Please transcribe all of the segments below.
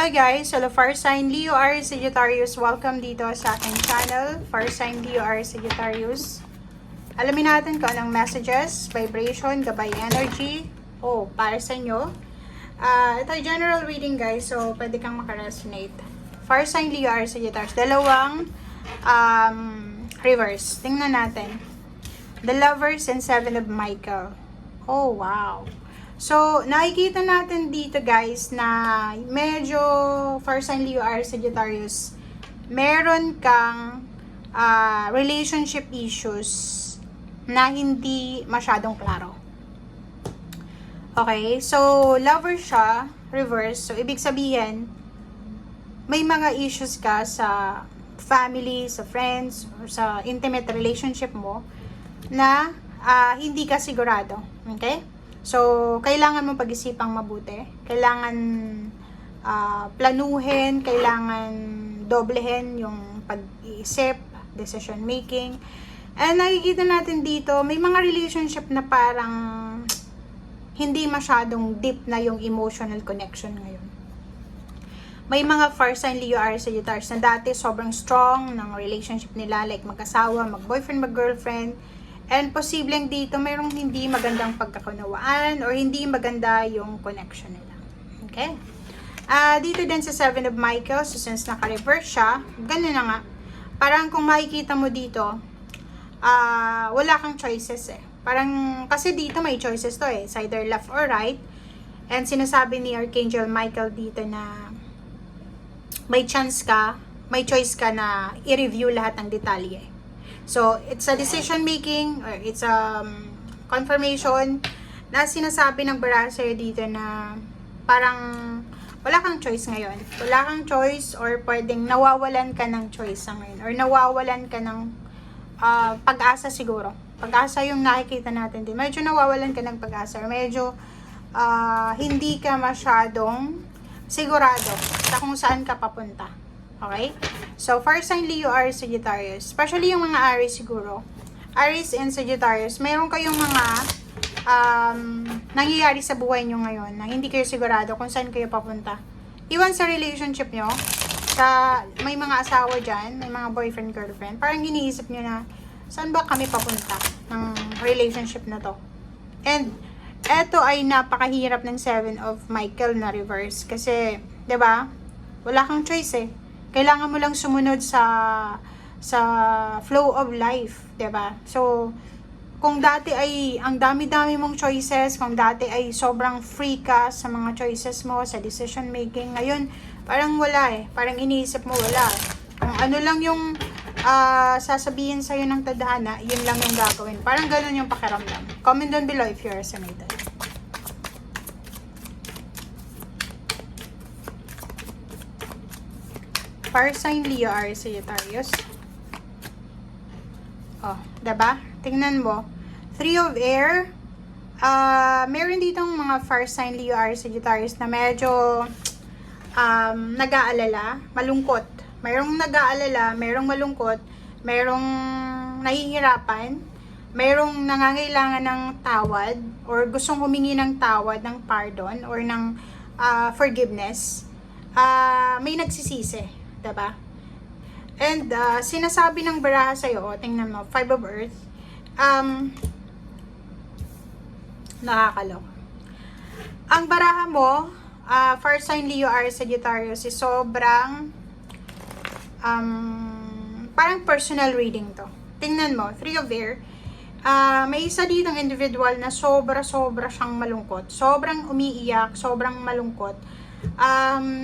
Hi guys! Hello Fire Sign Leo Aries Sagittarius. Welcome dito sa aking channel, Fire Sign Leo Aries Sagittarius. Alamin natin kung anong messages, vibration, gabay energy, para sa inyo. Ito ay general reading guys, so pwede kang makaresonate. Fire Sign Leo Aries Sagittarius. Dalawang reverse. Tingnan natin. The Lovers and Seven of Michael. Oh, wow. So, nakikita natin dito guys na medyo Fire Sign Leo Aries Sagittarius, meron kang relationship issues na hindi masyadong klaro. Okay, so lover siya, reverse. So, ibig sabihin, may mga issues ka sa family, sa friends, or sa intimate relationship mo na hindi ka sigurado. Okay? So, kailangan mo pag-isipang mabuti. Kailangan planuhin, kailangan doblehin yung pag-iisip, decision making. And nakikita natin dito, may mga relationship na parang hindi masyadong deep na yung emotional connection ngayon. May mga Fire Sign Leo Aries Sagittarius na dati sobrang strong ng relationship nila, like mag-asawa, mag-boyfriend, mag-girlfriend. And posibleng dito mayroong hindi magandang pagkakunawaan or hindi maganda yung connection nila. Okay? Dito din sa Seven of Michael, so since naka-reverse siya, ganun na nga. Parang kung makikita mo dito, wala kang choices eh. Parang, kasi dito may choices to eh. It's either left or right. And sinasabi ni Archangel Michael dito na may choice ka na i-review lahat ng detalye. So, it's a decision making or it's a confirmation na sinasabi ng baraha sa'yo dito na parang wala kang choice ngayon. Wala kang choice or pwedeng nawawalan ka ng choice ngayon or nawawalan ka ng pag-asa siguro. Pag-asa yung nakikita natin din. Medyo nawawalan ka ng pag-asa or medyo hindi ka masyadong sigurado sa kung saan ka papunta. Okay? So, Fire Sign Leo Aries Sagittarius, especially yung mga Aries siguro, Aries and Sagittarius, mayroon kayong mga nangyayari sa buhay nyo ngayon na hindi kayo sigurado kung saan kayo papunta. Iwan sa relationship nyo, may mga asawa dyan, may mga boyfriend, girlfriend, parang iniisip nyo na, saan ba kami papunta ng relationship na to? And, eto ay napakahirap ng Seven of Michael na reverse. Kasi, 'di ba? Wala kang choice eh. Kailangan mo lang sumunod sa flow of life, 'di ba? So, kung dati ay ang dami-dami mong choices, kung dati ay sobrang free ka sa mga choices mo, sa decision making, ngayon parang wala eh. Parang iniisip mo wala. Kung ano lang yung sasabihin sa'yo ng tadhana, yun lang yung gagawin. Parang ganun yung pakiramdam. Comment down below if you resonated. Fire Sign Leo Aries Sagittarius. Diba? Tingnan mo. Three of Air. Meron ditong mga Fire Sign Leo Aries Sagittarius na medyo nag-aalala, malungkot. Mayroong nag-aalala, mayroong malungkot, mayroong nahihirapan, mayroong nangangailangan ng tawad or gustong humingi ng tawad, ng pardon or ng forgiveness. May nagsisisi. Diba? And sinasabi ng baraha sa'yo, tingnan mo, Five of Earth, nakakaloka. Ang baraha mo, Fire Sign Leo Aries Sagittarius, is sobrang parang personal reading to. Tingnan mo, Three of Air, may isa ditong individual na sobra-sobra siyang malungkot. Sobrang umiiyak, sobrang malungkot.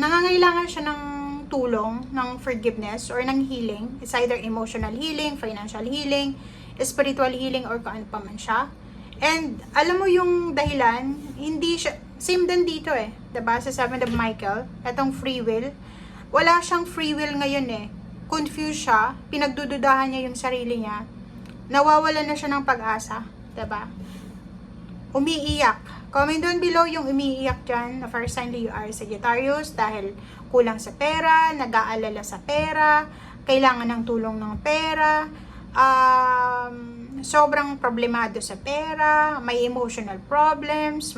Nangangailangan siya ng tulong, ng forgiveness, or ng healing. It's either emotional healing, financial healing, spiritual healing, or kung ano pa man siya. And, alam mo yung dahilan, hindi siya, same din dito eh. Diba? Sa Seven of Michael, etong free will. Wala siyang free will ngayon eh. Confused siya, pinagdududahan niya yung sarili niya. Nawawalan na siya ng pag-asa. Diba? Umiiyak. Comment down below yung umiiyak dyan na Fire Sign Leo Aries Sagittarius dahil kulang sa pera, nag-aalala sa pera, kailangan ng tulong ng pera, sobrang problemado sa pera, may emotional problems,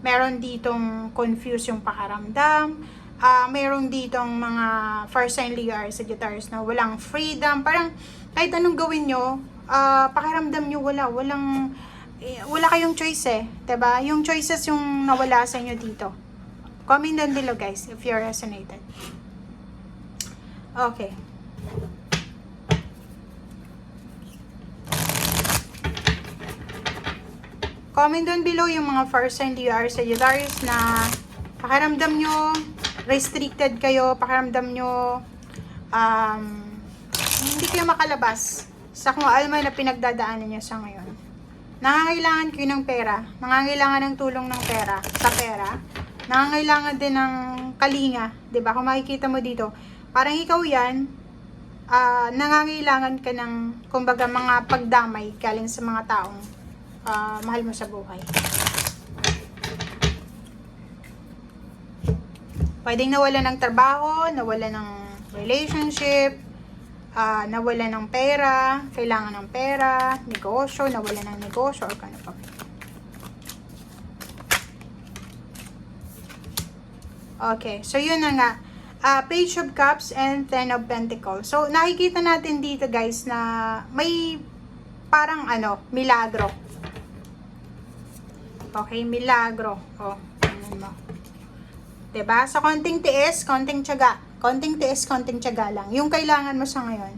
meron ditong confused yung pakaramdam, mayroong ditong mga first sign Leo or Sagittarius na walang freedom. Parang kahit anong gawin nyo, pakiramdam nyo wala kayong choice eh. 'Di ba? Yung choices yung nawala sa inyo dito. Comment down below guys if you're resonated. Okay. Comment down below yung mga first sign Leo or Sagittarius na pakiramdam nyo restricted kayo, pakiramdam nyo hindi kayo makalabas sa kung alma na pinagdadaanan nyo sa ngayon. Nangangailangan kayo ng pera, nangangailangan ng tulong ng pera, sa pera, nangangailangan din ng kalinga, 'di ba? Kung makikita mo dito, parang ikaw 'yan, nangangailangan ka ng kumbaga mga pagdamay galing sa mga taong mahal mo sa buhay. Pwedeng nawala ng trabaho, nawala ng relationship, nawala ng pera, kailangan ng pera, negosyo, nawala ng negosyo, or kano pa. Okay, so yun na nga. Page of Cups and Ten of Pentacles. So, nakikita natin dito guys na may parang milagro. Okay, milagro. O, tingnan mo. Diba? Sa konting tiis, konting tiyaga. Konting tiis, konting tiyaga lang. Yung kailangan mo sa ngayon.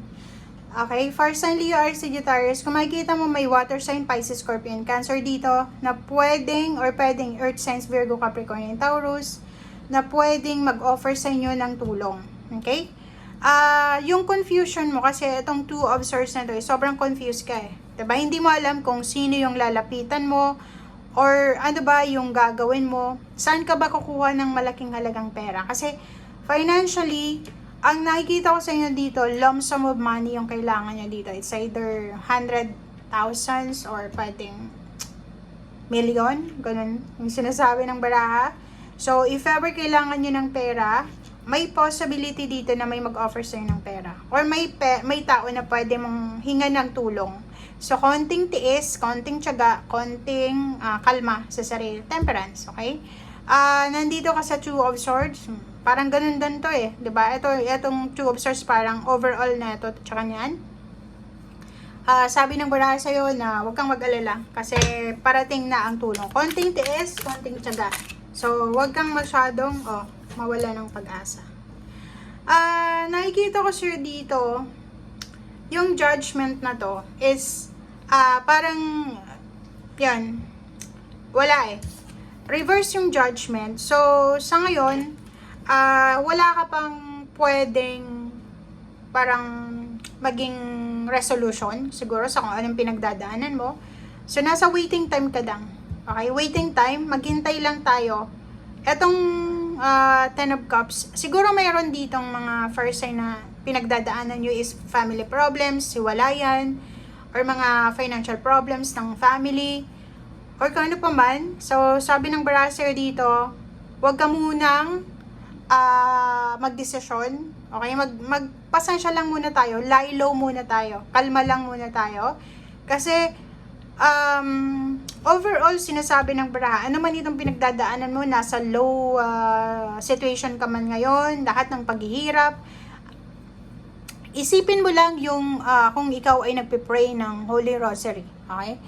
Okay, first sign Leo or Sagittarius, kung makikita mo may water sign, Pisces, Scorpion, Cancer dito, na pwedeng Earth signs, Virgo, Capricorn, and Taurus, na pwedeng mag-offer sa inyo ng tulong. Okay? Yung confusion mo, kasi itong Two of Swords na to, sobrang confused ka eh. Diba? Hindi mo alam kung sino yung lalapitan mo, or ano ba yung gagawin mo, saan ka ba kukuha ng malaking halagang pera. Kasi financially, ang nakikita ko sa inyo dito, lump sum of money yung kailangan nyo dito. It's either 100,000 or pwedeng million, ganun yung sinasabi ng baraha. So, if ever kailangan nyo ng pera, may possibility dito na may mag-offer sa inyo ng pera. Or may tao na pwede mong hinga ng tulong. So, konting tiis, konting tiyaga, konting kalma sa sarili. Temperance, okay? Nandito ka sa Two of Swords. Parang ganun din to eh. 'Di ba? Itong Two of Swords parang overall na ito. Tsaka niyan. Sabi ng baraha sa'yo na huwag kang mag-alala. Kasi parating na ang tulong. Konting tiis, konting tiyaga. So, huwag kang masyadong mawala ng pag-asa. Nakikita ko sir dito, yung judgment na to is parang yan, wala eh. Reverse yung judgment. So, sa ngayon, wala ka pang pwedeng parang maging resolution siguro sa kung anong pinagdadaanan mo. So, nasa waiting time ka lang. Okay, waiting time, maghintay lang tayo. Etong Ten of Cups, siguro mayroon ditong mga first sign na pinagdadaanan nyo is family problems, hiwalayan, or mga financial problems ng family, or kung ano pa man. So, sabi ng baraha dito, huwag ka munang magdesisyon. Okay, magpasensya lang muna tayo, lie low muna tayo, kalma lang muna tayo. Kasi, overall, sinasabi ng baraha, ano man itong pinagdadaanan mo, nasa low situation ka man ngayon, lahat ng paghihirap, isipin mo lang yung kung ikaw ay nagpe-pray ng Holy Rosary, okay?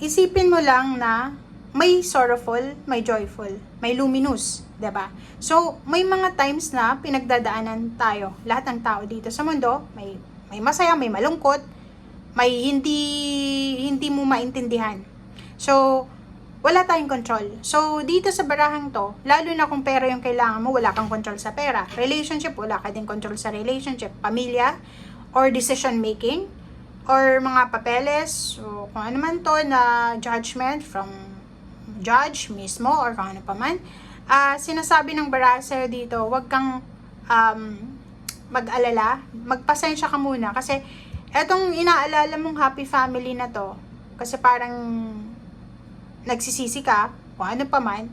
Isipin mo lang na may sorrowful, may joyful, may luminous, 'di ba? So, may mga times na pinagdadaanan tayo, lahat ng tao dito sa mundo, may masaya, may malungkot, may hindi mo maintindihan. So, wala tayong control. So, dito sa barahang to, lalo na kung pera yung kailangan mo, wala kang control sa pera. Relationship, wala ka din control sa relationship. Pamilya, or decision making, or mga papeles, o kung ano man to na judgment from judge mismo, or kung ano pa man. Sinasabi ng baraha sa'yo dito, wag kang mag-alala, magpasensya ka muna. Kasi, etong inaalala mong happy family na to, kasi parang nagsisisi ka, kung ano pa man,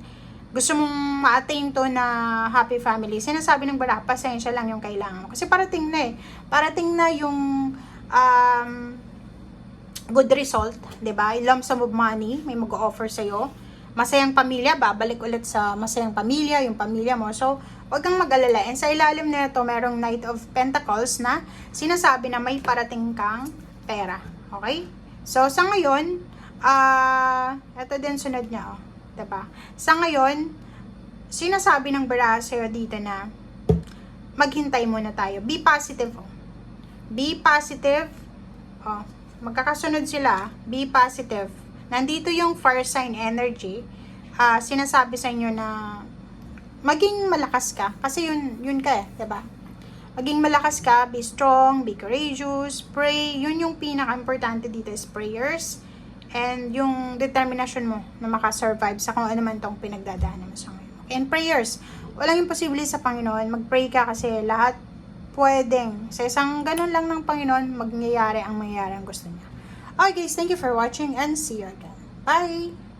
gusto mong ma-attain to na happy family, sinasabi ng baraha, pasensya lang yung kailangan mo. Kasi parating na eh. Parating na yung good result, 'di ba? Lump sum of money, may mag-offer sa'yo. Masayang pamilya, babalik ulit sa masayang pamilya, yung pamilya mo. So, huwag kang mag-alala. And sa ilalim na ito, merong Knight of Pentacles na sinasabi na may parating kang pera. Okay? So, sa ngayon, ito din sunod niya, oh. Diba? Sa ngayon, sinasabi ng baraha sa'yo dito na maghintay muna tayo. Be positive, oh. Be positive. Oh, magkakasunod sila. Be positive. Nandito yung fire sign energy. Sinasabi sa inyo na maging malakas ka. Kasi yun ka eh, diba? Maging malakas ka, be strong, be courageous, pray. Yun yung pinaka-importante dito is prayers. And yung determination mo na makasurvive sa kung ano man tong pinagdadaanan mo sa ngayon. And prayers. Walang imposible sa Panginoon. Mag-pray ka kasi lahat pwedeng. Sa isang ganun lang ng Panginoon, mangyayari ang gusto niya. Okay guys, thank you for watching and see you again. Bye!